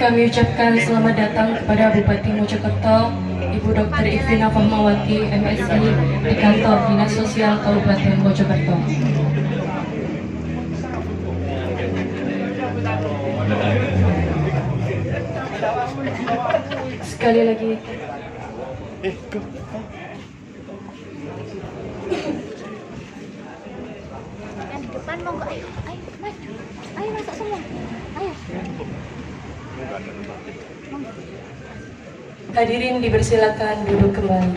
kami ucapkan selamat datang kepada Bupati Mojokerto, Ibu Dr. Ivina Fahmawati, MSI, di kantor Dinas Sosial Kabupaten Mojokerto. Sekali lagi. Yang di depan monggo, ayo maju, ayo masuk semua, ayo. Hadirin dipersilakan duduk kembali.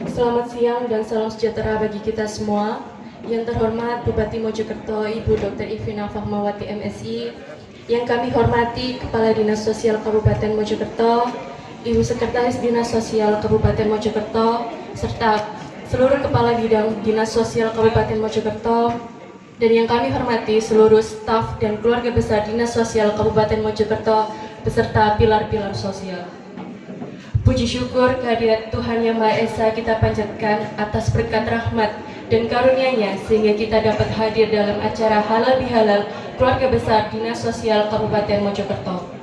Selamat siang dan salam sejahtera bagi kita semua. Yang terhormat Bupati Mojokerto, Ibu Dr. Ivina Fahmawati, MSI. Yang kami hormati Kepala Dinas Sosial Kabupaten Mojokerto, Ibu Sekretaris Dinas Sosial Kabupaten Mojokerto, serta seluruh Kepala Bidang Dinas Sosial Kabupaten Mojokerto, dan yang kami hormati seluruh staf dan keluarga besar Dinas Sosial Kabupaten Mojokerto beserta pilar-pilar sosial. Puji syukur kehadirat Tuhan Yang Maha Esa kita panjatkan atas berkat rahmat dan karunia-Nya sehingga kita dapat hadir dalam acara Halal Bihalal Keluarga Besar Dinas Sosial Kabupaten Mojokerto.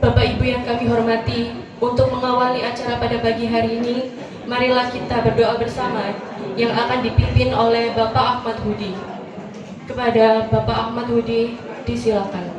Bapak Ibu yang kami hormati, untuk mengawali acara pada pagi hari ini, marilah kita berdoa bersama yang akan dipimpin oleh Bapak Ahmad Hudi. Kepada Bapak Ahmad Hudi, disilakan.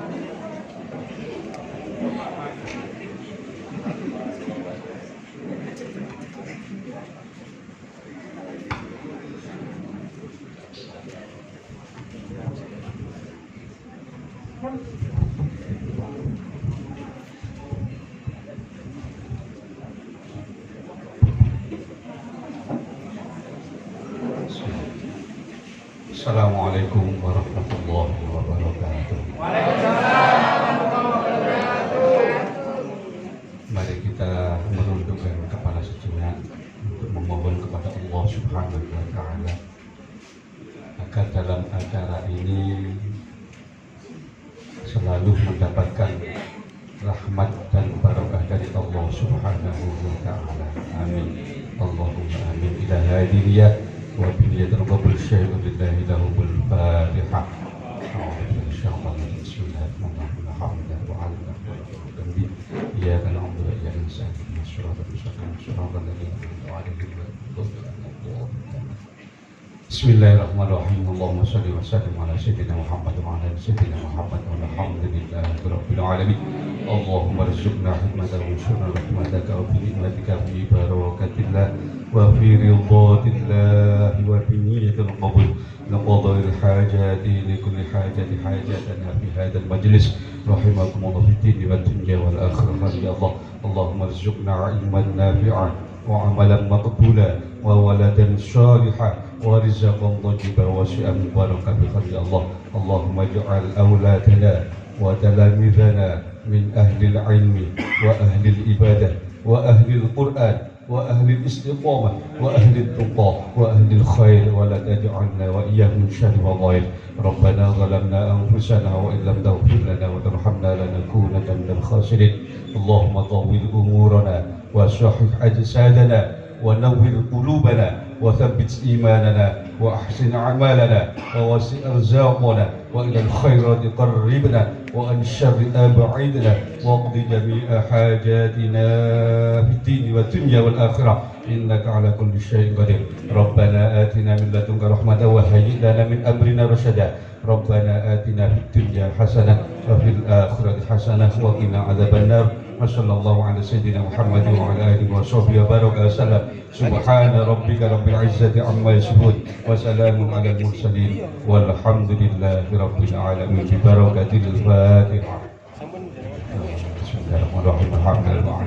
Assalamualaikum warahmatullahi wabarakatuh. Mari kita merundukkan kepala sejenak untuk memohon kepada Allah Subhanahu wa Ta'ala agar dalam acara ini selalu mendapatkan rahmat dan barokah dari Allah Subhanahu wa Ta'ala. Amin. Allahumma amin. Ila hadiyah وبنية قبل الشيء لله له بالفاتحة. أعوذ بالله من الشيطان الرجيم. بسم الله الرحمن الرحيم. الحمد لله وعلى الله إياك نعبد وإياك نستعين اهدنا الصراط المستقيم صراط الذين أنعمت عليهم غير المغضوب عليهم ولا الضالين. بسم الله الرحمن الرحيم. اللهم صل وسلم على سيدنا محمد وعلى آل سيدنا محمد والحمد لله رب العالمين. اللهم ارزقنا حكمتك وانشرنا رحمتك وفي نعمتك في بركة الله وفي رضاة الله وفي نية القبول نقضي الحاجات لكل حاجة حاجاتنا في هذا المجلس رحمكم الله في الدين والدنيا والآخرة يا الله. اللهم ارزقنا علما نافعا وعملا مقبولا وولدا صالحا ورزقا طيبا وشيئا مباركا بفضل الله. اللهم اجعل أولادنا وتلاميذنا من أهل العلم وأهل العبادة وأهل القرآن وأهل الاستقامة وأهل التقى وأهل الخير ولا تجعلنا وإياهم من شر الضالين. ربنا ظلمنا أنفسنا وإن لم تغفر لنا وترحمنا لنكونن من الخاسرين. اللهم طول أمورنا وصحح أجسادنا ونور قلوبنا وثبت إيماننا وأحسن أعمالنا ووسع أرزاقنا وإلى الخيرات قربنا وعن الشر أبعدنا واقض جميع حاجاتنا في الدين والدنيا والآخرة إنك على كل شيء قدير. ربنا آتنا من لدنك رحمة وهيئ لنا من أمرنا رشدا. ربنا آتنا في الدنيا حسنة وفي الآخرة حسنة وقنا عذاب النار. وصلى الله على سيدنا محمد وعلى آله وصحبه وبارك وسلم. سبحان ربك رب العزة عما يصفون وسلام على المرسلين والحمد لله رب العالمين ببركة الفاتحة. بسم الله الرحمن الرحيم. الحمد لله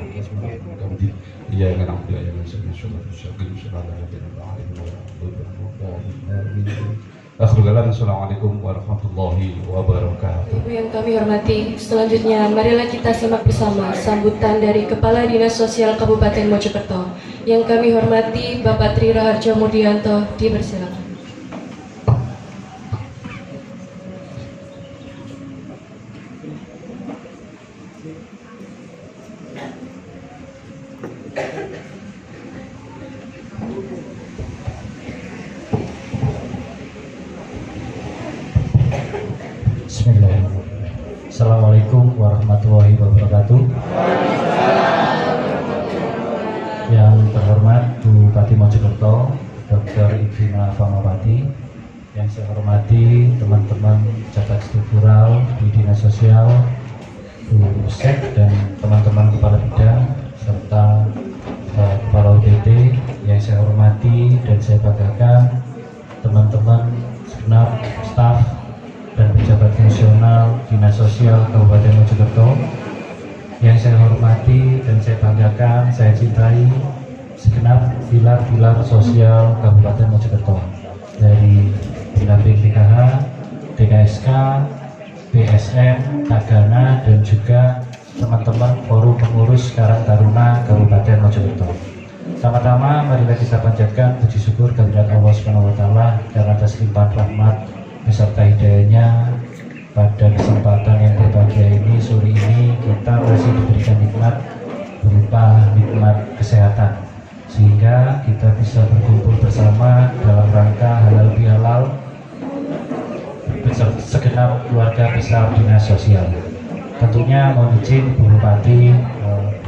إياك نعبد وإياك نستعين صراط الذين أنعمت عليهم. Assalamualaikum warahmatullahi wabarakatuh. Ibu yang kami hormati, selanjutnya marilah kita simak bersama sambutan dari Kepala Dinas Sosial Kabupaten Mojokerto. Yang kami hormati Bapak Tri Raharjo Mudianto, dipersilakan. Assalamualaikum warahmatullahi wabarakatuh. Yang terhormat Bupati Mojokerto, Dr. Ifina Famawati. Yang saya hormati teman-teman cacat struktural di Dinas Sosial, Bu Sek dan teman-teman kepala bidang serta kepala UPT. Yang saya hormati dan saya banggakan teman-teman segenap staf dan pejabat fungsional Dinas Sosial Kabupaten Mojokerto. Yang saya hormati dan saya banggakan, saya cintai segenap pilar-pilar sosial Kabupaten Mojokerto, dari pendamping PKH, TKSK, PSM, Tagana, dan juga teman-teman forum pengurus Karang Taruna Kabupaten Mojokerto. Pertama-tama marilah kita panjatkan puji syukur kehadirat Allah Subhanahu wa taala karena atas limpahan rahmat beserta hidayahnya pada kesempatan yang berbahagia ini. Sore ini kita masih diberikan nikmat berupa nikmat kesehatan, sehingga kita bisa berkumpul bersama dalam rangka halal bihalal segenap keluarga besar Dinas Sosial. Tentunya mohon izin Bu Bupati,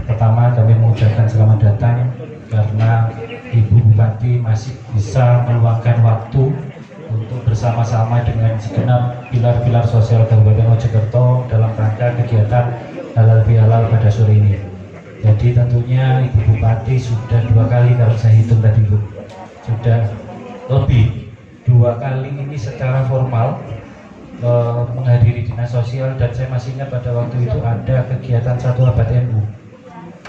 pertama kami mengucapkan selamat datang karena Ibu Bupati masih bisa meluangkan waktu untuk bersama-sama dengan segenap pilar-pilar sosial Kabupaten Mojokerto dalam rangka kegiatan halal bihalal pada sore ini. Jadi tentunya Ibu Bupati sudah 2 kali, kalau saya hitung tadi Bu, sudah lebih 2 kali ini secara formal menghadiri Dinas Sosial, dan saya masih ingat pada waktu itu ada kegiatan 1 abad NU.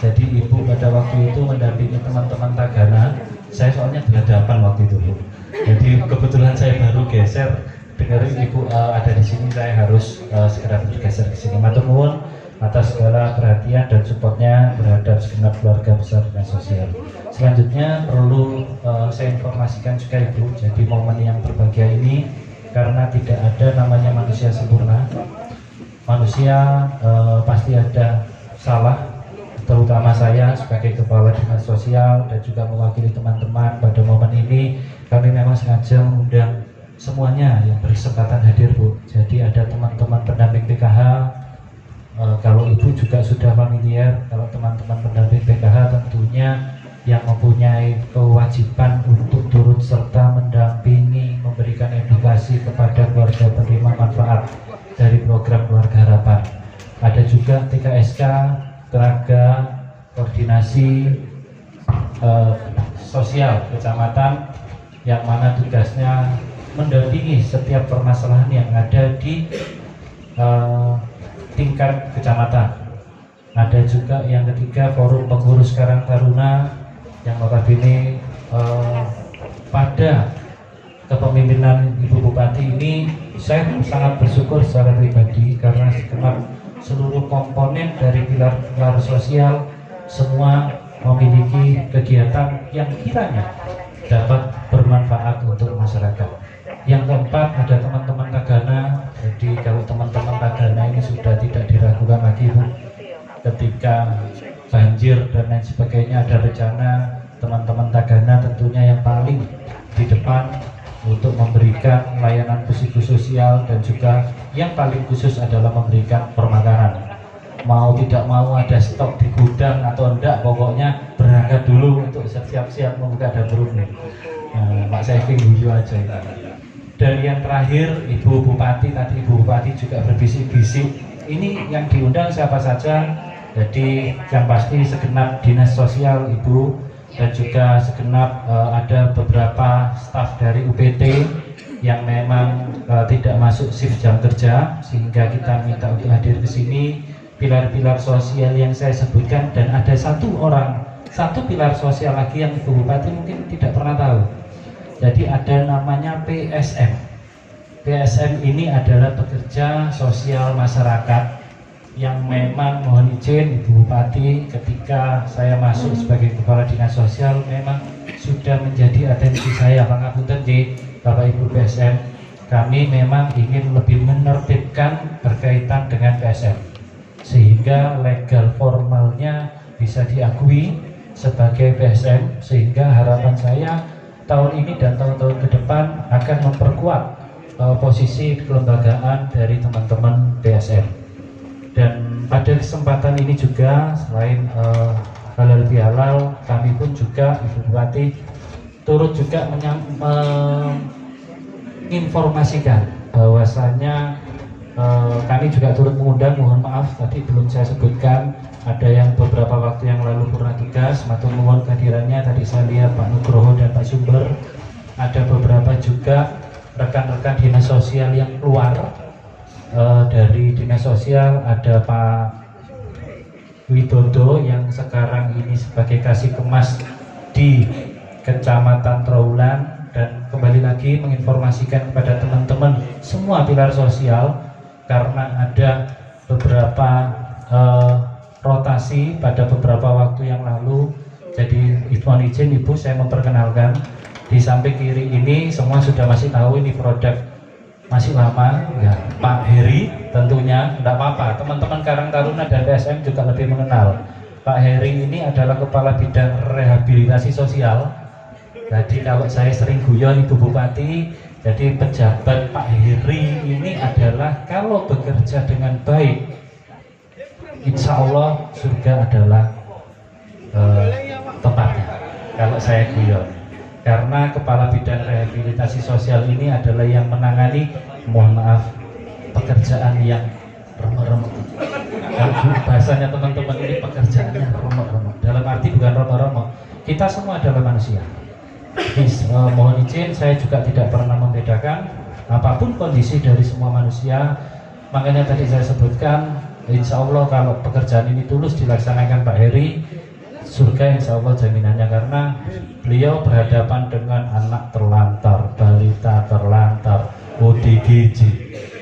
Jadi Ibu pada waktu itu mendampingi teman-teman Tagana. Saya soalnya berhadapan waktu itu Bu. Jadi kebetulan saya baru geser, dengerin Ibu ada di sini, saya harus segera bergeser ke sini. Matur nuwun atas segala perhatian dan supportnya terhadap segenap keluarga besar Dinas Sosial. Selanjutnya perlu saya informasikan juga Ibu, jadi momen yang berbahagia ini karena tidak ada namanya manusia sempurna. Manusia pasti ada salah, terutama saya sebagai kepala Dinas Sosial dan juga mewakili teman-teman. Pada momen ini kami memang sengaja mengundang semuanya yang berkesempatan hadir Bu. Jadi ada teman-teman pendamping PKH, kalau Ibu juga sudah familiar, kalau teman-teman pendamping PKH tentunya yang mempunyai kewajiban untuk turut serta mendampingi, memberikan edukasi kepada keluarga penerima manfaat dari program Keluarga Harapan. Ada juga TKSK, tenaga koordinasi sosial kecamatan, yang mana tugasnya mendampingi setiap permasalahan yang ada di tingkat kecamatan. Ada juga yang ketiga forum pengurus Karang Taruna, yang notabene pada kepemimpinan Ibu Bupati ini saya sangat bersyukur secara pribadi karena seluruh komponen dari pilar-pilar sosial semua memiliki kegiatan yang kiranya dapat bermanfaat untuk masyarakat. Yang keempat ada teman-teman Tagana. Jadi kalau teman-teman Tagana ini sudah tidak diragukan lagi Bu, ketika banjir dan lain sebagainya ada rencana, teman-teman Tagana tentunya yang paling di depan untuk memberikan layanan psikososial, dan juga yang paling khusus adalah memberikan permakanan. Mau tidak mau ada stok di gudang atau enggak, pokoknya berangkat dulu untuk siap-siap membuka dapur umum. Pak Saifing dulu aja. Dan yang terakhir Ibu Bupati, tadi Ibu Bupati juga berbisik-bisik, ini yang diundang siapa saja. Jadi yang pasti segenap Dinas Sosial Ibu, dan juga segenap ada beberapa staf dari UPT yang memang tidak masuk shift jam kerja, sehingga kita minta untuk hadir ke sini. Pilar-pilar sosial yang saya sebutkan, dan ada satu pilar sosial lagi yang Ibu Bupati mungkin tidak pernah tahu. Jadi ada namanya PSM. PSM ini adalah pekerja sosial masyarakat yang memang mohon izin Ibu Bupati, ketika saya masuk sebagai kepala Dinas Sosial memang sudah menjadi atensi saya. Pangapunten nggih Bapak Ibu PSM, kami memang ingin lebih menertibkan berkaitan dengan PSM, sehingga legal formalnya bisa diakui sebagai PSM, sehingga harapan saya tahun ini dan tahun-tahun ke depan akan memperkuat posisi kelembagaan dari teman-teman PSM. Dan pada kesempatan ini juga selain halal bihalal, kami pun juga Ibu Bupati turut juga menginformasikan bahwasanya kami juga turut mengundang, mohon maaf tadi belum saya sebutkan, ada yang beberapa waktu yang lalu purna tugas, matur nuwun kehadirannya, tadi saya lihat Pak Nugroho dan Pak Sumber, ada beberapa juga rekan-rekan dinas sosial yang keluar dari dinas sosial, ada Pak Widodo yang sekarang ini sebagai kasih kemas di Kecamatan Trawulan, dan kembali lagi menginformasikan kepada teman-teman semua pilar sosial karena ada beberapa rotasi pada beberapa waktu yang lalu. Jadi mohon izin Ibu, saya memperkenalkan di samping kiri ini semua sudah masih tahu ini produk masih lama ya, Pak Heri tentunya, tidak apa-apa, teman-teman Karang Taruna dan PSM juga lebih mengenal. Pak Heri ini adalah Kepala Bidang Rehabilitasi Sosial. Jadi kalau saya sering guyon Ibu Bupati, jadi pejabat Pak Heri ini adalah kalau bekerja dengan baik, insya Allah surga adalah tempatnya. Kalau saya guyon, karena Kepala Bidang Rehabilitasi Sosial ini adalah yang menangani, mohon maaf, pekerjaan yang remuk-remuk. Kalau bahasanya teman-teman ini pekerjaannya remuk-remuk. Dalam arti bukan remuk-remuk, kita semua adalah manusia. Mohon izin, saya juga tidak pernah membedakan apapun kondisi dari semua manusia. Makanya tadi saya sebutkan, insya Allah kalau pekerjaan ini tulus dilaksanakan Pak Heri, surga insya Allah jaminannya, karena beliau berhadapan dengan anak terlantar, balita terlantar, ODGJ,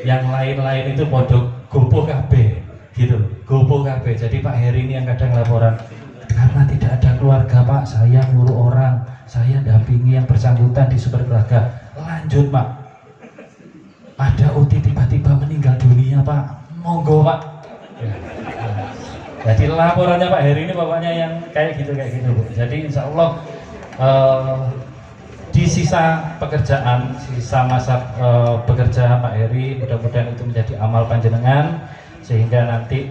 yang lain-lain itu bodoh gopoh KB gitu, gopoh KB. Jadi Pak Heri ini yang kadang laporan, karena tidak ada keluarga Pak, saya ngurus orang, saya dampingi yang bersangkutan di sumber keluarga. Lanjut Pak, ada OT tiba-tiba meninggal dunia Pak, monggo Pak ya. Jadi laporannya Pak Heri ini pokoknya yang kayak gitu Bu. Jadi insya Allah di sisa pekerjaan, sisa masa bekerja Pak Heri, mudah-mudahan itu menjadi amal panjenengan sehingga nanti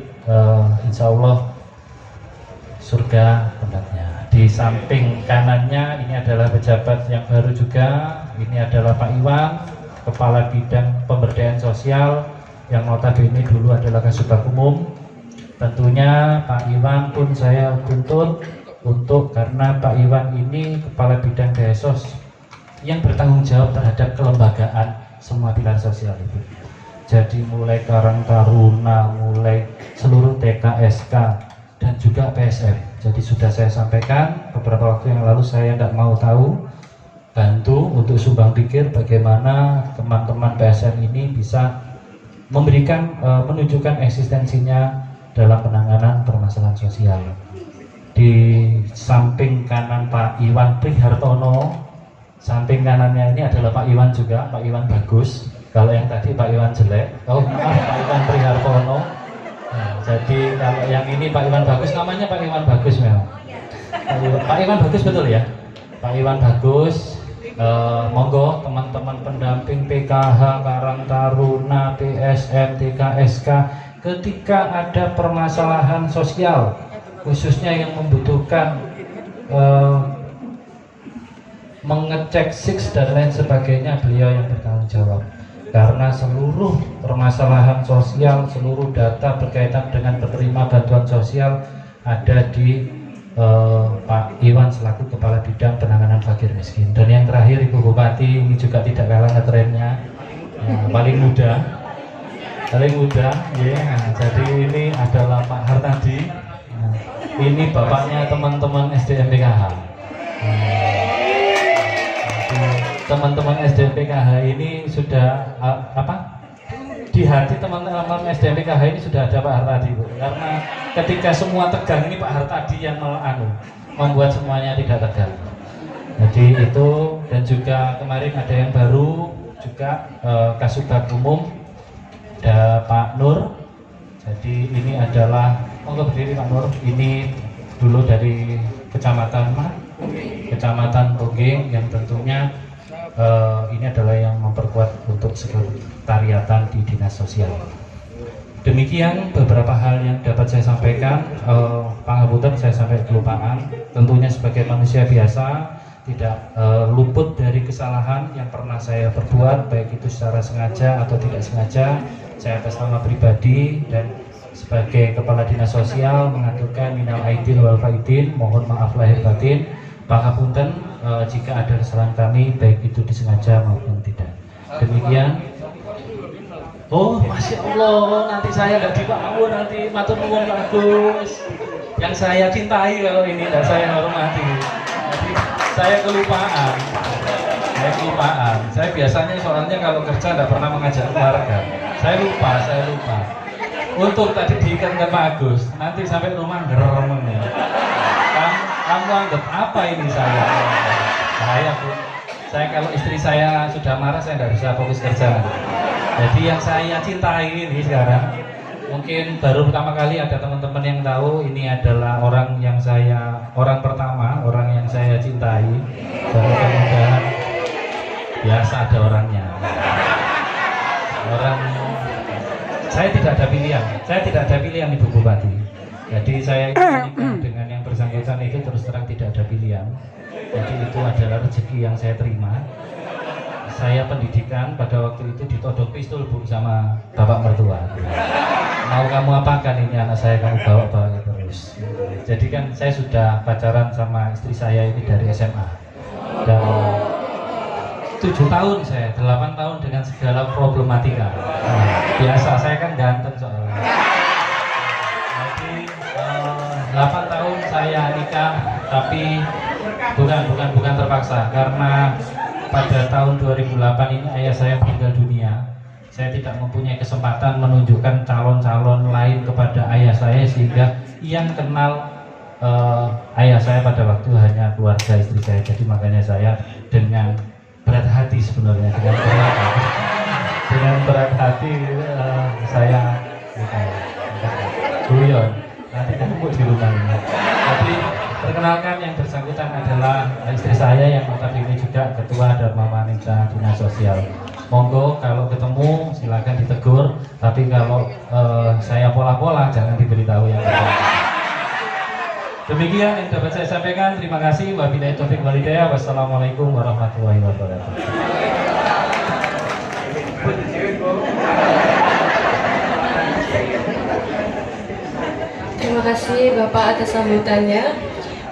insya Allah surga tempatnya. Di samping kanannya ini adalah pejabat yang baru juga, ini adalah Pak Iwan, Kepala Bidang Pemberdayaan Sosial yang notabene dulu adalah Kasubag Umum. Tentunya Pak Iwan pun saya tuntut untuk, karena Pak Iwan ini Kepala Bidang Desos yang bertanggung jawab terhadap kelembagaan semua pilar sosial itu. Jadi mulai Karang Taruna, mulai seluruh TKSK dan juga PSM. Jadi sudah saya sampaikan beberapa waktu yang lalu, saya tidak mau tahu, bantu untuk sumbang pikir bagaimana teman-teman PSM ini bisa memberikan menunjukkan eksistensinya dalam penanganan permasalahan sosial. Di samping kanan Pak Iwan Prihartono, samping kanannya ini adalah Pak Iwan juga, Pak Iwan Bagus. Kalau yang tadi Pak Iwan jelek, Pak Iwan Prihartono. Nah, jadi kalau yang ini Pak Iwan Bagus, namanya Pak Iwan Bagus memang. Pak Iwan Bagus betul ya? Pak Iwan Bagus. Monggo teman-teman pendamping PKH, Karang Taruna, PSM, TKSK, ketika ada permasalahan sosial khususnya yang membutuhkan mengecek SIX dan lain sebagainya, beliau yang bertanggung jawab, karena seluruh permasalahan sosial, seluruh data berkaitan dengan penerima bantuan sosial ada di Pak Iwan selaku Kepala Bidang Penanganan Fakir Miskin. Dan yang terakhir Ibu Bupati ini juga tidak kalah ngetrennya, paling muda ya. Jadi ini adalah Pak Hartadi. Ini bapaknya teman-teman SDM PKH. Teman-teman SDM PKH ini sudah di hati teman-teman SDM PKH ini sudah ada Pak Hartadi, Bu. Karena ketika semua tegang ini Pak Hartadi yang membuat semuanya tidak tegang. Jadi itu, dan juga kemarin ada yang baru juga Kasubag Umum, ada Pak Nur. Jadi ini adalah, monggo berdiri Pak Nur. Ini dulu dari Kecamatan Tonggeng, yang tentunya ini adalah yang memperkuat untuk sekretariatan di dinas sosial. Demikian beberapa hal yang dapat saya sampaikan. Pangapunten saya sampai kelupaan. Tentunya sebagai manusia biasa tidak luput dari kesalahan yang pernah saya perbuat, baik itu secara sengaja atau tidak sengaja. Saya atas nama pribadi dan sebagai Kepala Dinas Sosial mengaturkan minal aidin wal faidin, mohon maaf lahir batin. Pangapunten jika ada kesalahan kami, baik itu disengaja maupun tidak. Demikian. Oh, Masya Allah, nanti saya nggak dibangun, nanti matur nuwun bagus. Yang saya cintai kalau ini dan saya hormati. Jadi saya kelupaan. Saya biasanya soalnya kalau kerja tidak pernah mengajak keluarga. Saya lupa. Untuk tadi diikankan Pak Agus, nanti sampai rumah gerem ya. Kamu anggap apa ini saya? Bahaya pun. Saya kalau istri saya sudah marah, saya tidak bisa fokus kerja. Jadi yang saya cintai ini sekarang, mungkin baru pertama kali ada teman-teman yang tahu ini adalah orang pertama, orang yang saya cintai. Dan mudah-mudahan biasa ada orangnya. Saya tidak ada pilihan Ibu Bupati. Jadi saya menikah dengan yang bersangkutan itu terus terang tidak ada pilihan. Jadi itu adalah rezeki yang saya terima. Saya pendidikan pada waktu itu ditodok pistol Bu sama bapak mertua. Mau kamu apakan ini anak saya, kamu bawa terus. Jadi kan saya sudah pacaran sama istri saya ini dari SMA. Dan 7 tahun saya, 8 tahun dengan segala problematika. Biasa, saya kan ganteng soalnya. Jadi 8 tahun saya nikah, tapi bukan terpaksa, karena pada tahun 2008 ini ayah saya meninggal dunia. Saya tidak mempunyai kesempatan menunjukkan calon-calon lain kepada ayah saya, sehingga yang kenal ayah saya pada waktu hanya keluarga istri saya. Jadi makanya saya dengan berat hati sebenarnya, dengan berat hati saya guyon. Nanti ketemu di rumah ini. Jadi perkenalkan, yang bersangkutan adalah istri saya yang notabene juga Ketua Dharma Wanita Dinas Sosial. Monggo kalau ketemu silakan ditegur, tapi kalau saya pola-pola jangan diberitahu yang betul. Demikian yang dapat saya sampaikan. Terima kasih. Wabillahi taufiq wal hidayah. Wassalamualaikum warahmatullahi wabarakatuh. Terima kasih Bapak atas sambutannya.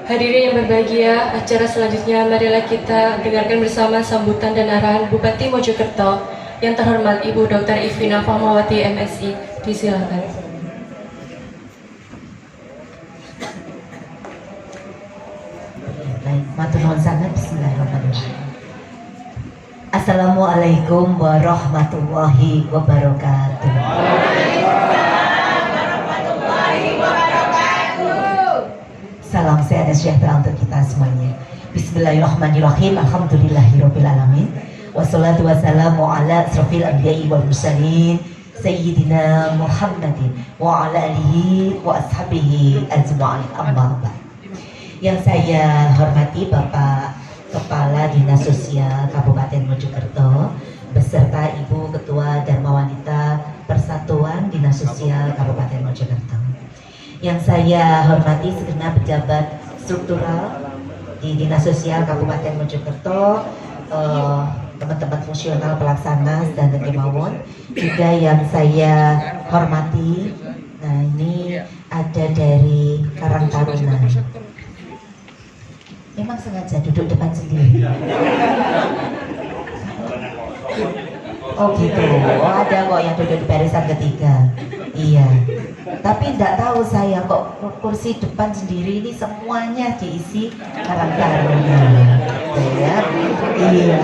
Hadirin yang berbahagia, acara selanjutnya marilah kita dengarkan bersama sambutan dan arahan Bupati Mojokerto yang terhormat Ibu Dr. Ifina Fahmawati MSI. Disilakan. Baik, matur nuwun sangat. Bismillahirrahmanirrahim. Assalamualaikum warahmatullahi wabarakatuh. Salam sehat dan sejahtera untuk kita semuanya. Bismillahirrahmanirrahim. Alhamdulillahirrabbilalamin. Wassalatu wassalamu ala asrofil anbiya'i wal mursalin Sayyidina Muhammadin wa ala alihi wa ashabihi ajma'in, amma ba'd. Yang saya hormati Bapak Kepala Dinas Sosial Kabupaten Mojokerto beserta Ibu Ketua Dharma Wanita Persatuan Dinas Sosial Kabupaten Mojokerto. Yang saya hormati segenap pejabat struktural di Dinas Sosial Kabupaten Mojokerto, teman-teman fungsional pelaksana dan kemawon, juga yang saya hormati. Nah, ini ada dari Karang Taruna. Memang sengaja duduk depan sendiri. Oh gitu. Oh, ada kok yang duduk di barisan ketiga. Iya. Tapi tidak tahu saya kok kursi depan sendiri ini semuanya diisi Karang Taruna. Ya. Iya.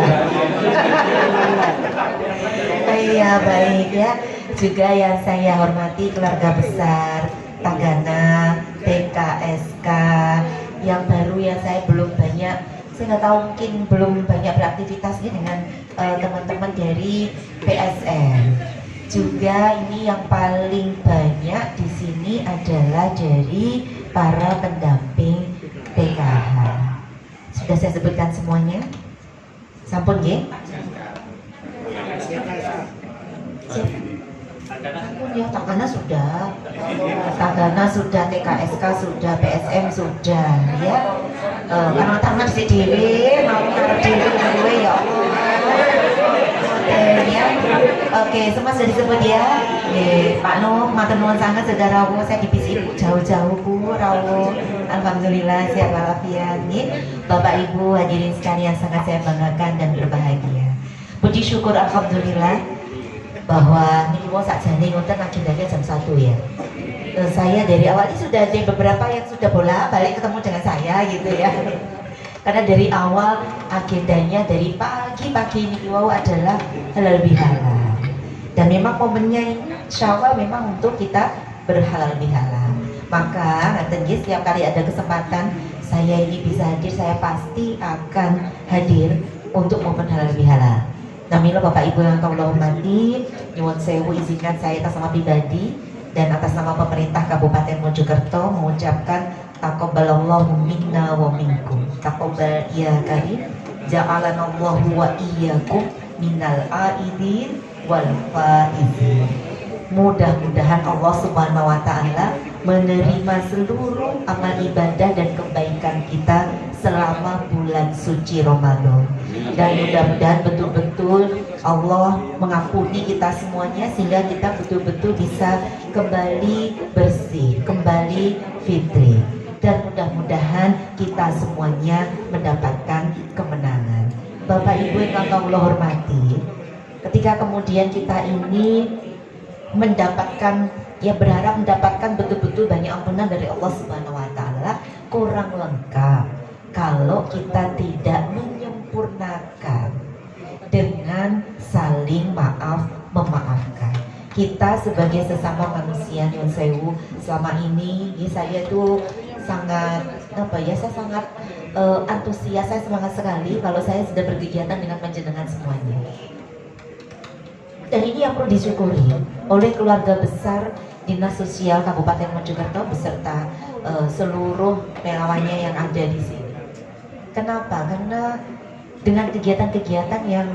Iya, baik ya. Juga yang saya hormati keluarga besar Tagana, TKSK, yang baru yang saya belum banyak, saya nggak tahu, mungkin belum banyak beraktivitas dengan teman-teman dari PSN. Juga ini yang paling banyak di sini adalah dari para pendamping PKH. Sudah saya sebutkan semuanya? Sampun ya? Ampun ya, Tagana sudah, TKSK sudah, PSM sudah, ya. Karena tangan si dewe, mau ngarep dewe ya Allah. Ya. Oke, semua sudah disebut ya. Pak Nuh, matur nuwun sangat saudara rawuh, saya dipisi ibu jauh-jauh Bu rawuh. Alhamdulillah sehat walafiat. Bapak Ibu hadirin sekalian, sangat saya banggakan dan berbahagia. Puji syukur alhamdulillah bahwa niki wong sakjane ngoten agendanya jam 1 ya. Saya dari awal ini sudah ada beberapa yang sudah bolak-balik ketemu dengan saya gitu ya. Karena dari awal agendanya dari pagi niki wau adalah halal bihalal. Dan memang momennya ini Syawal memang untuk kita berhalal bihalal. Maka ngaten nggih, setiap kali ada kesempatan saya ini bisa hadir, saya pasti akan hadir untuk momen halal bihalal. Nah, mila Bapak Ibu yang kula hormati, nyuwun sewu izinkan saya atas nama pribadi dan atas nama pemerintah Kabupaten Mojokerto mengucapkan taqabbalallahu minna wa minkum. Taqabbal ya karim, ja'alanallahu wa iyyakum minal aidin wal faizin. Mudah-mudahan Allah Subhanahu wa taala menerima seluruh amal ibadah dan kebaikan kita selama bulan suci Ramadan. Dan mudah-mudahan betul-betul Allah mengampuni kita semuanya sehingga kita betul-betul bisa kembali bersih, kembali fitri. Dan mudah-mudahan kita semuanya mendapatkan kemenangan. Bapak Ibu yang Allah hormati, ketika kemudian kita ini mendapatkan, ya berharap mendapatkan betul-betul banyak ampunan dari Allah Subhanahu wa taala, kurang lengkap kalau kita tidak menyempurnakan dengan saling maaf memaafkan. Kita sebagai sesama manusia nyuwun sewu, selama ini ya saya tuh sangat saya sangat antusias, saya semangat sekali kalau saya sudah berkegiatan dengan panjenengan semuanya. Dan ini yang perlu disyukuri oleh keluarga besar Dinas Sosial Kabupaten Mojokerto beserta seluruh relawannya yang ada di sini. Kenapa? Karena dengan kegiatan-kegiatan yang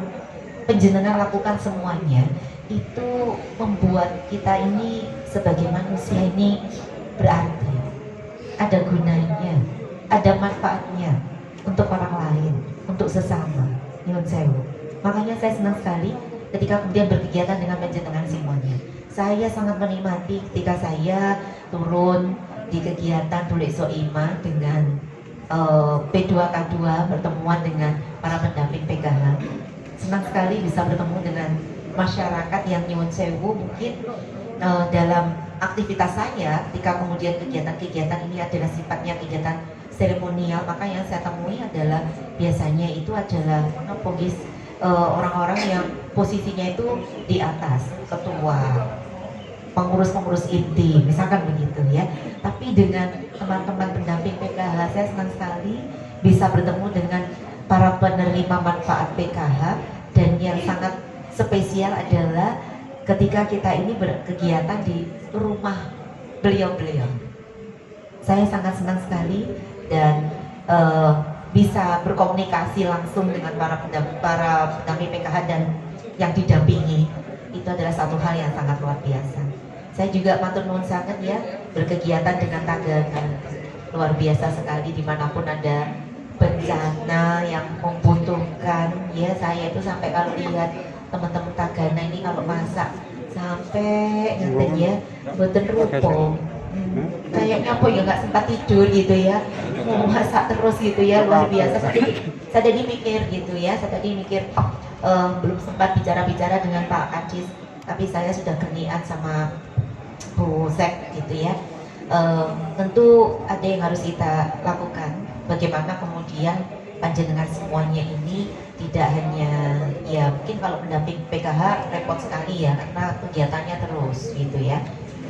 panjenengan lakukan semuanya itu membuat kita ini sebagai manusia ini berarti, ada gunanya, ada manfaatnya untuk orang lain, untuk sesama. Nyuwun sewu. Makanya saya senang sekali ketika kemudian berkegiatan dengan panjenengan semuanya. Saya sangat menikmati ketika saya turun di kegiatan Tulik Soima dengan P2K2 pertemuan dengan para pendamping PKH. Senang sekali bisa bertemu dengan masyarakat yang nyuwun sewu mungkin dalam aktivitas saya ketika kemudian kegiatan-kegiatan ini adalah sifatnya kegiatan seremonial, maka yang saya temui adalah biasanya itu adalah orang-orang yang posisinya itu di atas, ketua, pengurus-pengurus inti, misalkan begitu ya. Tapi dengan teman-teman pendamping PKH, saya senang sekali bisa bertemu dengan para penerima manfaat PKH. Dan yang sangat spesial adalah ketika kita ini berkegiatan di rumah beliau-beliau. Saya sangat senang sekali dan bisa berkomunikasi langsung dengan para pendamping PKH dan yang didampingi. Itu adalah satu hal yang sangat luar biasa. Saya juga matur nuwun sangat ya, berkegiatan dengan Tagana luar biasa sekali, dimanapun ada bencana yang membutuhkan ya. Saya itu sampai kalau lihat teman-teman Tagana ini kalau masak sampai ngaten ya mboten rupo. Kayaknya apa ya nggak sempat tidur gitu ya, mau masak terus gitu ya, luar biasa. Saya tadi mikir gitu ya, belum sempat bicara-bicara dengan Pak Kadis, tapi saya sudah kernian sama Bu Sek gitu ya. Tentu ada yang harus kita lakukan, bagaimana kemudian panjenengan semuanya ini tidak hanya ya mungkin kalau pendamping PKH repot sekali ya karena kegiatannya terus gitu ya.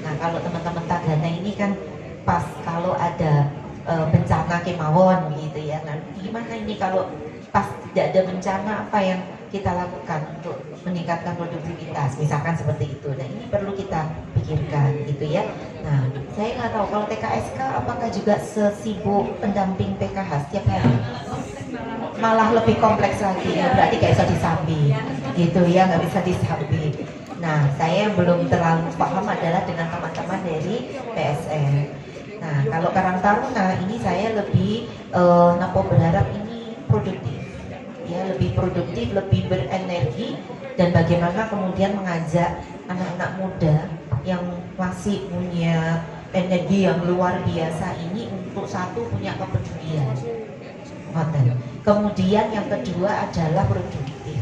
Nah kalau teman-teman Tagana ini kan pas kalau ada bencana kemawon gitu ya. Nah gimana ini kalau pas tidak ada bencana, apa yang kita lakukan untuk meningkatkan produktivitas misalkan seperti itu. Nah ini perlu kita pikirkan gitu ya. Nah saya nggak tahu kalau TKSK apakah juga sesibuk pendamping PKH setiap hari, malah lebih kompleks lagi ya, berarti nggak bisa disambi gitu ya, nggak bisa disambi. Nah, saya yang belum terlalu paham adalah dengan teman-teman dari PSN. Nah, kalau Karang Taruna ini saya lebih berharap ini produktif, ya, lebih produktif, lebih berenergi, dan bagaimana kemudian mengajak anak-anak muda yang masih punya energi yang luar biasa ini untuk satu punya kepedulian. Kemudian yang kedua adalah produktif.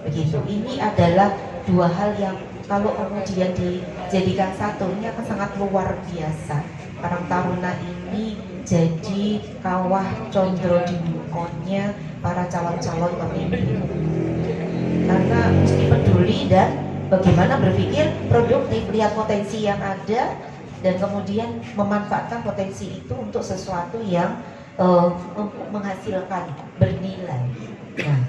Begitu. Ini adalah dua hal yang kalau kemudian dijadikan satu ini akan sangat luar biasa. Karang Taruna ini jadi kawah condro di mukonya para calon-calon pemimpin. Karena mesti peduli dan bagaimana berpikir produktif, lihat potensi yang ada dan kemudian memanfaatkan potensi itu untuk sesuatu yang menghasilkan bernilai. Nah,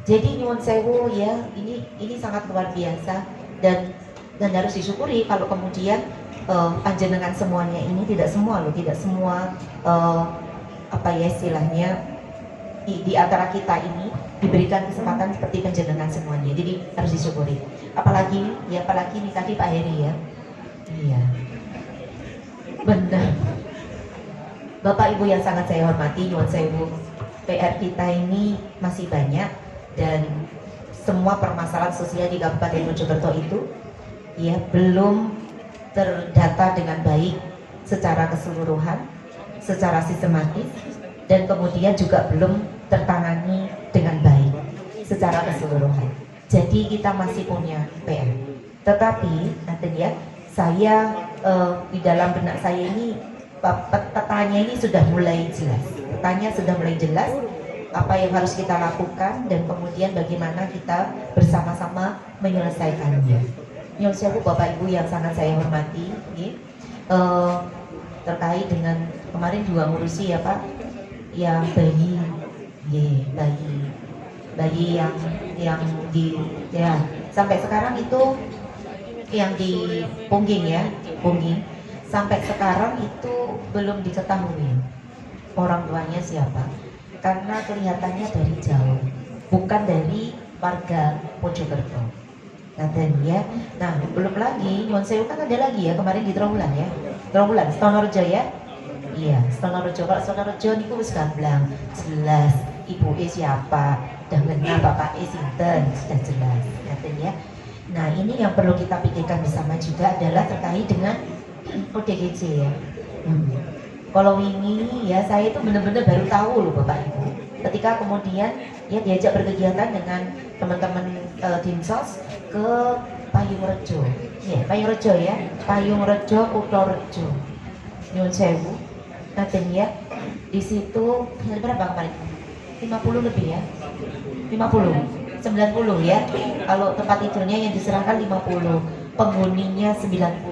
jadi nyuwun sewu ya, ini sangat luar biasa dan harus disyukuri kalau kemudian panjenengan semuanya ini tidak semua apa ya istilahnya di antara kita ini diberikan kesempatan seperti panjenengan semuanya. Jadi harus disyukuri. Apalagi nih tadi Pak Heri ya. Iya. Benar. Bapak Ibu yang sangat saya hormati, nyuwun sewu, PR kita ini masih banyak dan semua permasalahan sosial di Kabupaten Mojokerto itu ya belum terdata dengan baik secara keseluruhan, secara sistematis, dan kemudian juga belum tertangani dengan baik secara keseluruhan. Jadi kita masih punya PR. Tetapi nanti ya, saya di dalam benak saya ini petanya ini sudah mulai jelas. Petanya sudah mulai jelas apa yang harus kita lakukan dan kemudian bagaimana kita bersama-sama menyelesaikannya. Nyuwun sewu Bapak Ibu yang sangat saya hormati, terkait dengan kemarin juga ngurusi ya Pak, yang bayi yang di ya sampai sekarang itu yang di Pungging sampai sekarang itu belum diketahui orang tuanya siapa karena kelihatannya dari jauh, bukan dari warga Mojokerto. Nah, belum lagi nyuwun sewu kan ada lagi ya kemarin di Trawulan ya, Stonorejo ya. Iya, Stonorejo. Kalau Stonorejo niku wis gamblang, jelas ibuke siapa, dan kenal bapake sinten, sudah jelas. Ngaten ya. Nah, ini yang perlu kita pikirkan bersama juga adalah terkait dengan ODGJ ya. Kalau ini ya saya itu benar-benar baru tahu loh Bapak Ibu. Ketika kemudian ya diajak berkegiatan dengan teman-teman Dinsos ke Payungrejo. Ya, Payungrejo ya. Payungrejo, Kutorejo. Nyuwun sewu. Ngaten ya. Di situ berapa kemarin? 50 lebih ya. 50. 90 ya. Kalau tempat tidurnya yang diserahkan 50, penghuninya 90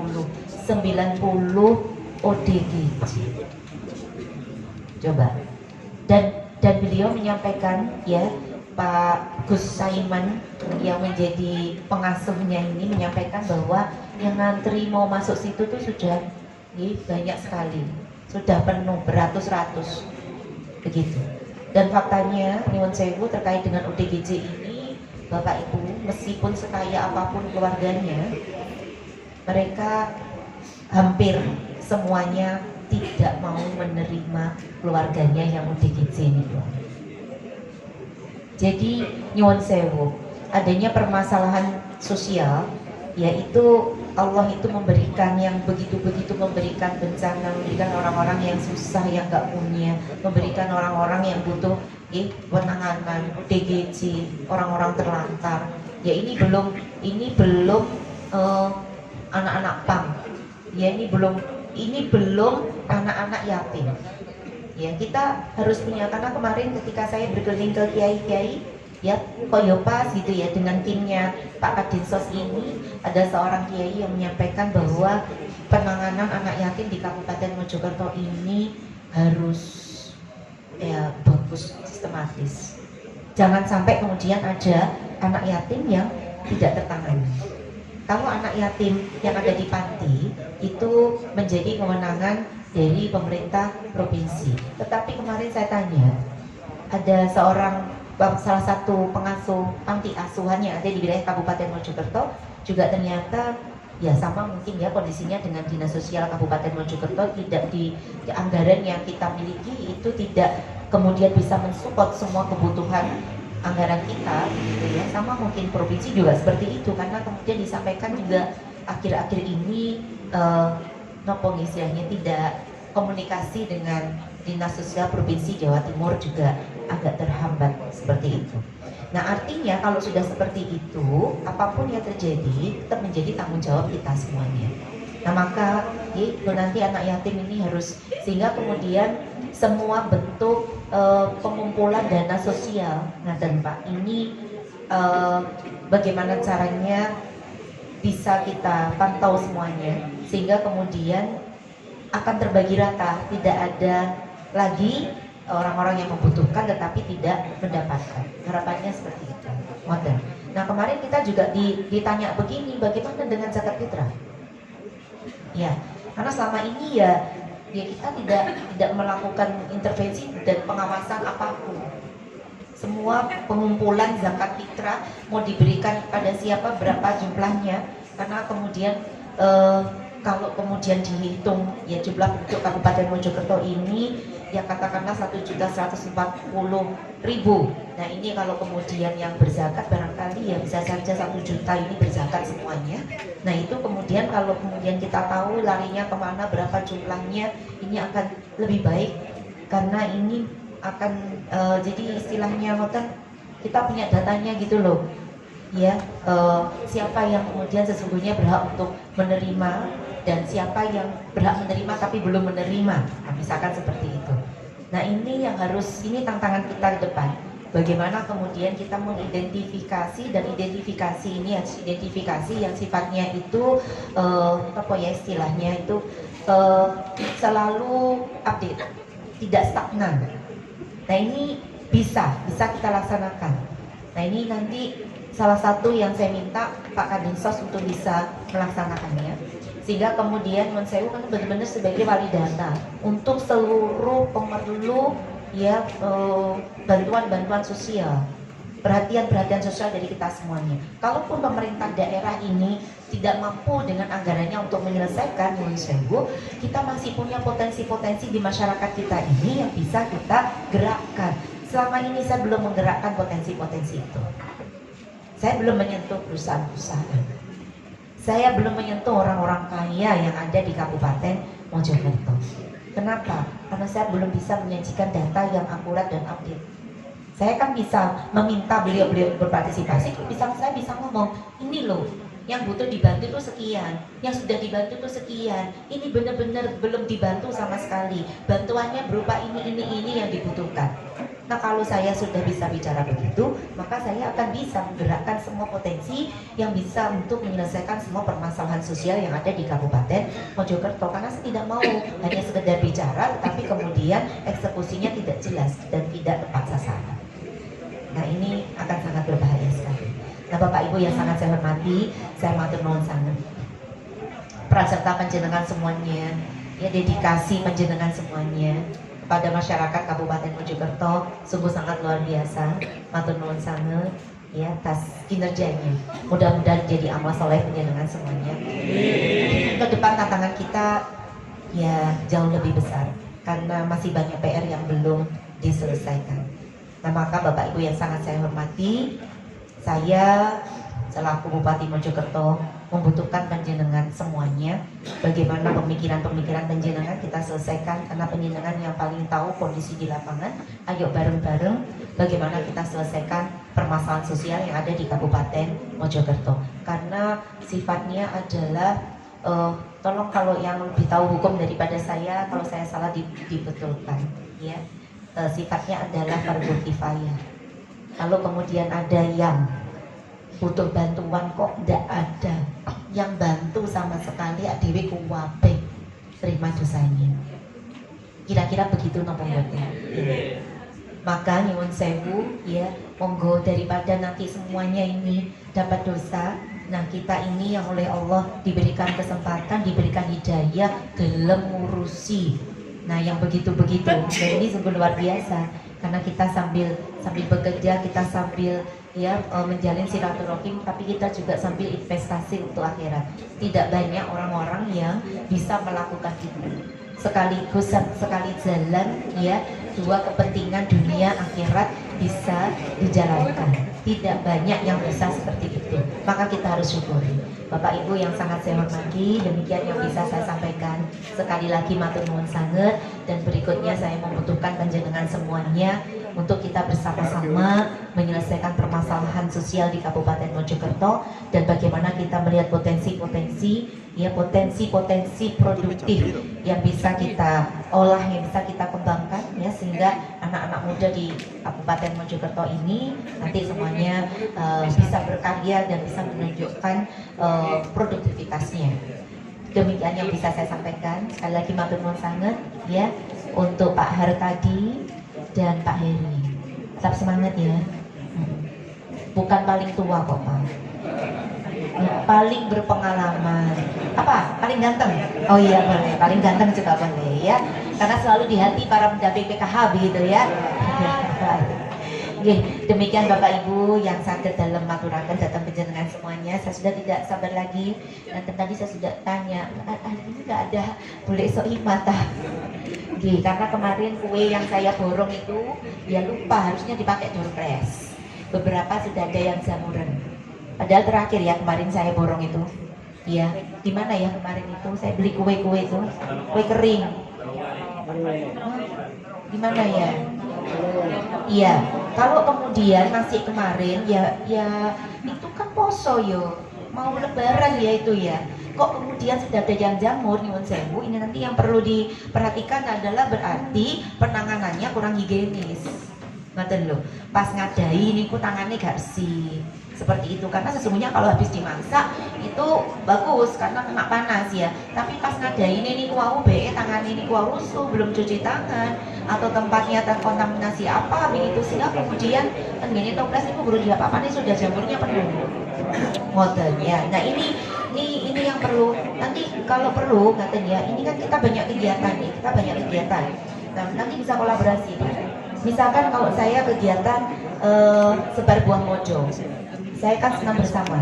ODGJ. Coba. Dan beliau menyampaikan ya, Pak Gus Saiman yang menjadi pengasuhnya ini menyampaikan bahwa yang ngantri mau masuk situ tuh sudah banyak sekali, sudah penuh beratus-ratus begitu. Dan faktanya nyuwun sewu terkait dengan ODGJ ini Bapak Ibu, meskipun sekaya apapun keluarganya, mereka hampir semuanya tidak mau menerima keluarganya yang ODGJ ini. Jadi nyuwun sewu, adanya permasalahan sosial, yaitu Allah itu memberikan yang begitu-begitu, memberikan bencana, memberikan orang-orang yang susah, yang gak punya, memberikan orang-orang yang butuh penanganan, ODGJ, orang-orang terlantar. Ya ini belum anak-anak PAM. Ya ini belum anak-anak yatim. Ya kita harus punya, karena kemarin ketika saya berkeliling ke kiai-kiai ya koyo pas gitu ya dengan timnya Pak Kadinsos ini, ada seorang kiai yang menyampaikan bahwa penanganan anak yatim di Kabupaten Mojokerto ini harus ya bagus, sistematis. Jangan sampai kemudian ada anak yatim yang tidak tertangani. Kalau anak yatim yang ada di panti itu menjadi kewenangan dari pemerintah provinsi. Tetapi kemarin saya tanya, ada seorang salah satu pengasuh panti asuhan yang ada di wilayah Kabupaten Mojokerto juga ternyata ya sama mungkin ya kondisinya dengan Dinas Sosial Kabupaten Mojokerto, tidak di anggaran yang kita miliki itu tidak kemudian bisa mensupport semua kebutuhan anggaran kita gitu ya. Sama mungkin provinsi juga seperti itu, karena kemudian disampaikan juga akhir-akhir ini nopo istilahnya tidak komunikasi dengan Dinas Sosial Provinsi Jawa Timur juga agak terhambat seperti itu. Nah artinya kalau sudah seperti itu, apapun yang terjadi tetap menjadi tanggung jawab kita semuanya. Nah maka itu nanti anak yatim ini harus, sehingga kemudian semua bentuk pengumpulan dana sosial, nah dan Pak ini bagaimana caranya bisa kita pantau semuanya sehingga kemudian akan terbagi rata, tidak ada lagi orang-orang yang membutuhkan tetapi tidak mendapatkan. Harapannya seperti itu. Modern. Nah kemarin kita juga ditanya begini, bagaimana dengan zakat fitrah? Ya, karena selama ini ya kita tidak melakukan intervensi dan pengawasan apapun. Semua pengumpulan zakat fitrah mau diberikan kepada siapa, berapa jumlahnya, karena kemudian kalau kemudian dihitung ya jumlah penduduk Kabupaten Mojokerto ini ya katakanlah 1.140.000. Nah ini kalau kemudian yang berzakat barangkali ya bisa saja 1 juta ini berzakat semuanya. Nah itu kemudian kalau kemudian kita tahu larinya kemana, berapa jumlahnya, ini akan lebih baik karena ini akan jadi istilahnya kita punya datanya gitu loh ya, siapa yang kemudian sesungguhnya berhak untuk menerima dan siapa yang berhak menerima tapi belum menerima, nah, misalkan seperti itu. Nah ini yang harus, ini tantangan kita ke depan, bagaimana kemudian kita mengidentifikasi, dan identifikasi ini harus identifikasi yang sifatnya itu apa ya istilahnya itu selalu update, tidak stagnan. Nah ini bisa kita laksanakan. Nah ini nanti salah satu yang saya minta Pak Kadinsos untuk bisa melaksanakannya, sehingga kemudian Monsewu kan benar-benar sebagai wali data untuk seluruh pemerlu ya bantuan sosial, perhatian sosial dari kita semuanya. Kalaupun pemerintah daerah ini tidak mampu dengan anggarannya untuk menyelesaikan Monsewu, kita masih punya potensi-potensi di masyarakat kita ini yang bisa kita gerakkan. Selama ini saya belum menggerakkan potensi-potensi itu. Saya belum menyentuh perusahaan-perusahaan. Saya belum menyentuh orang-orang kaya yang ada di Kabupaten Mojokerto. Kenapa? Karena saya belum bisa menyajikan data yang akurat dan update. Saya kan bisa meminta beliau-beliau berpartisipasi, saya bisa ngomong, ini loh, yang butuh dibantu itu sekian, yang sudah dibantu itu sekian, ini benar-benar belum dibantu sama sekali, bantuannya berupa ini yang dibutuhkan. Nah kalau saya sudah bisa bicara begitu, maka saya akan bisa menggerakkan semua potensi yang bisa untuk menyelesaikan semua permasalahan sosial yang ada di Kabupaten Mojokerto. Karena saya tidak mau hanya sekedar bicara, tetapi kemudian eksekusinya tidak jelas dan tidak tepat sasaran. Nah ini akan sangat berbahaya sekali. Nah Bapak Ibu yang sangat saya hormati, saya matur nuwun sanget. Praserta panjenengan semuanya, ya dedikasi panjenengan semuanya pada masyarakat Kabupaten Mojokerto sungguh sangat luar biasa. Matur nuwun sanget ya atas kinerjanya. Mudah-mudahan jadi amal soleh panjenengan semuanya. Ke depan tantangan kita ya jauh lebih besar karena masih banyak PR yang belum diselesaikan. Nah maka Bapak Ibu yang sangat saya hormati, saya selaku Bupati Mojokerto membutuhkan panjenengan semuanya. Bagaimana pemikiran-pemikiran panjenengan kita selesaikan, karena panjenengan yang paling tahu kondisi di lapangan. Ayo bareng-bareng bagaimana kita selesaikan permasalahan sosial yang ada di Kabupaten Mojokerto. Karena sifatnya adalah tolong kalau yang lebih tahu hukum daripada saya, kalau saya salah dibetulkan ya. Sifatnya adalah fardhu kifayah. Kalau kemudian ada yang butuh bantuan kok tidak ada yang bantu sama sekali, adewe kuwabe terima dosanya. Kira-kira begitu nopo mboten? Maka nyuwun sewu ya, monggo daripada nanti semuanya ini dapat dosa. Nah kita ini yang oleh Allah diberikan kesempatan, diberikan hidayah, gelem ngurusi. Nah yang begitu-begitu, dan ini sungguh luar biasa. karena kita sambil bekerja, kita sambil menjalin silaturahim, tapi kita juga sambil investasi untuk akhirat. Tidak banyak orang-orang yang bisa melakukan itu sekaligus, sekali jalan dua kepentingan dunia akhirat bisa dijalankan. Tidak banyak yang bisa seperti itu, maka kita harus syukuri. Bapak Ibu yang sangat saya hormati, demikian yang bisa saya sampaikan. Sekali lagi matur nuwun sanget, dan berikutnya saya membutuhkan panjenengan semuanya untuk kita bersama-sama menyelesaikan permasalahan sosial di Kabupaten Mojokerto, dan bagaimana kita melihat potensi-potensi produktif yang bisa kita olah, yang bisa kita kembangkan sehingga anak-anak muda di Kabupaten Mojokerto ini nanti semuanya bisa berkarya dan bisa menunjukkan produktivitasnya. Demikian yang bisa saya sampaikan. Sekali lagi matur nuwun sangat untuk Pak Har tadi dan Pak Heri. Tetap semangat ya. Bukan paling tua kok Pak, paling berpengalaman. Apa? Paling ganteng? Oh iya boleh, paling ganteng juga boleh ya, karena selalu di hati para pendamping PKH begitu ya. Demikian Bapak Ibu yang sakit dalam maturakan datang penjenengan semuanya. Saya sudah tidak sabar lagi, dan tadi saya sudah tanya, ini nggak ada boleh soi mata. Karena kemarin kue yang saya borong itu lupa, harusnya dipakai door press. Beberapa sudah ada yang jamuran. Padahal terakhir kemarin saya borong itu. Di mana kemarin itu saya beli kue-kue itu, kue kering. Di mana ya? Iya, kalau kemudian masih kemarin itu kan poso mau lebaran itu kok kemudian sudah ada yang jamur, nyuwun sewu. Ini nanti yang perlu diperhatikan adalah berarti penanganannya kurang higienis. Ngaten lho, pas ngadai ini tangannya gak bersih seperti itu, karena sesungguhnya kalau habis dimasak itu bagus karena kena panas tapi pas ngadai ini wau tangan ini wau rusuh, belum cuci tangan atau tempatnya terkontaminasi apa begitu, sehingga kemudian ini toples itu baru apa ini sudah jamurnya penuh modelnya. Nah ini yang perlu nanti kalau perlu ini kan kita banyak kegiatan nah nanti bisa kolaborasi. Misalkan kalau saya kegiatan sebar buah mojo, saya kan senang bersama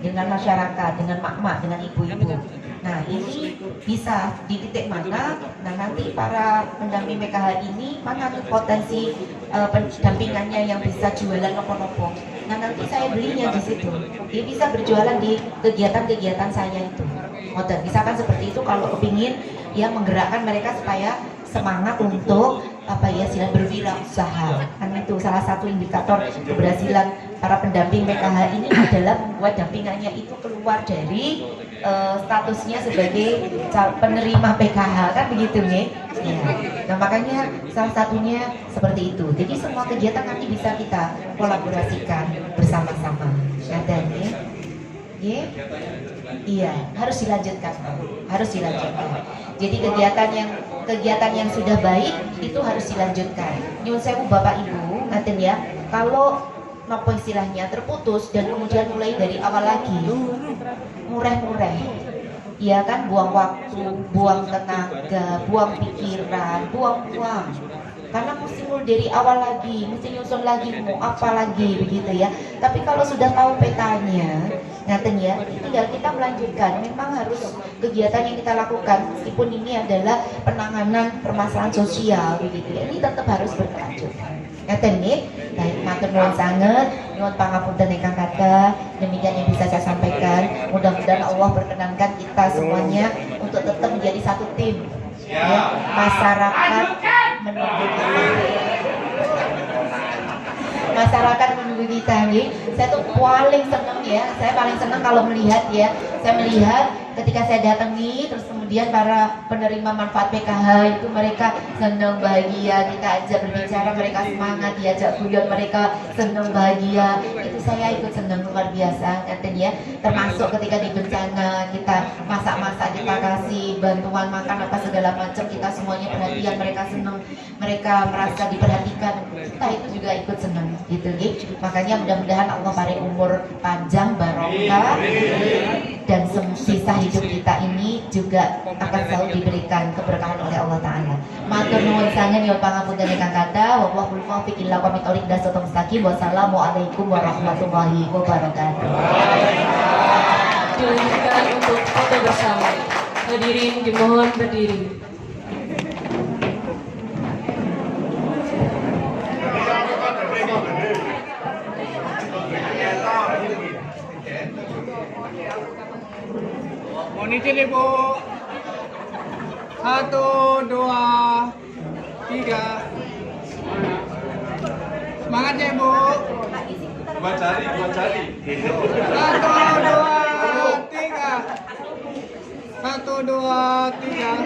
dengan masyarakat, dengan mak-mak, dengan ibu-ibu. Nah ini bisa di titik mana, nanti para pendamping PKH ini mana tuh potensi pendampingannya yang bisa jualan nopo-nopo. Nah nanti saya belinya di situ, dia bisa berjualan di kegiatan-kegiatan saya itu. Misalkan seperti itu, kalau kepingin menggerakkan mereka supaya semangat untuk sila berwirausaha. Kan itu salah satu indikator keberhasilan para pendamping PKH ini adalah membuat dampingannya itu keluar dari statusnya sebagai penerima PKH, kan begitu Nah makanya salah satunya seperti itu. Jadi semua kegiatan nanti bisa kita kolaborasikan bersama-sama. Iya, harus dilanjutkan. Jadi kegiatan yang sudah baik itu harus dilanjutkan. Nyuwun sewu Bapak Ibu, kalau nopo istilahnya terputus dan kemudian mulai dari awal lagi, mureh-mureh. Iya kan, buang waktu, buang tenaga, buang pikiran, buang uang. Karena mesti mulai dari awal lagi, mesti nyusun lagi, mau apa lagi begitu Tapi kalau sudah tahu petanya, tinggal kita melanjutkan. Memang harus kegiatan yang kita lakukan, meskipun ini adalah penanganan permasalahan sosial begitu ini tetap harus berkelanjutan. Baik, matur nuwun sanget, nuwun pangapunten ingkang kathah. Demikian yang bisa saya sampaikan. Mudah-mudahan Allah berkenankan kita semuanya untuk tetap menjadi satu tim. Masyarakat menunggu kita saya tuh paling seneng saya paling seneng kalau melihat saya melihat ketika saya datangi, terus kemudian para penerima manfaat PKH itu mereka senang bahagia, kita ajak berbicara mereka semangat, diajak guyon mereka senang bahagia, itu saya ikut senang luar biasa termasuk ketika di bencana kita masak-masak, kita kasih bantuan makan apa segala macam, kita semuanya perhatian, mereka senang, mereka merasa diperhatikan, kita itu juga ikut senang makanya mudah-mudahan Allah paring umur panjang, barokah, dan sisa hidup kita ini juga akan selalu diberikan keberkahan oleh Allah Ta'ala. Matur nuwun sanget ya pangapunten ingkang kathah. Wallahul muwaffiq ila aqwamit thoriq dasatul mustaqim. Wassalamualaikum warahmatullahi wabarakatuh. Dilanjutkan untuk foto bersama. Hadirin dimohon berdiri. Mohon izin Ibu. 1, 2, 3. Semangat ya Ibu. Dua jari. 1, 2, 3. 1, 2, 3.